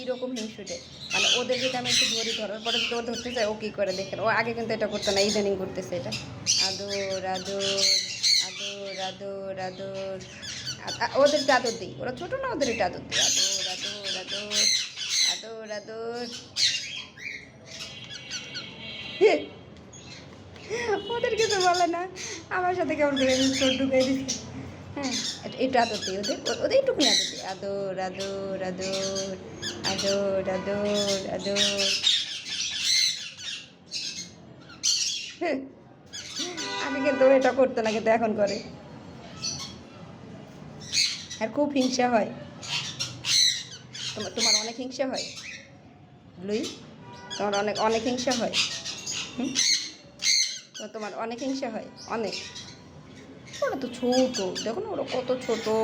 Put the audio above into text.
কীরকম হিংসুটে, মানে ওদের যদি আমি একটু ধরি, ধরার পরে যদি ও ধরতে চায় ও কী করে দেখেন, ও আগে কিন্তু এটা করতো না, ইদানিং করতেছে এটা। আদর আদর আদর আদর আদর, ওদেরকে আদর দিই, ওরা ছোটো না, ওদের এটা আদর দিই, আদর আদর আদর আদর আদর। ওদের কিছু বলে না, আমার সাথে কেমন করে চোট ঢুকাই দিচ্ছে। হ্যাঁ, এটা আদর দিই ওদের, ওদের একটুকুনি আদর দিই, আদর আদর আদর আদর আদর আদর। আগে কিন্তু এটা করতো না, কিন্তু এখন করে। আর খুব হিংসা হয়। তোমার তোমার অনেক হিংসা হয় লুই, তোমার অনেক অনেক হিংসা হয়। হুম, তোমার অনেক হিংসা হয়, অনেক। ওরা তো ছোটো, দেখো না ওরা কত ছোটো।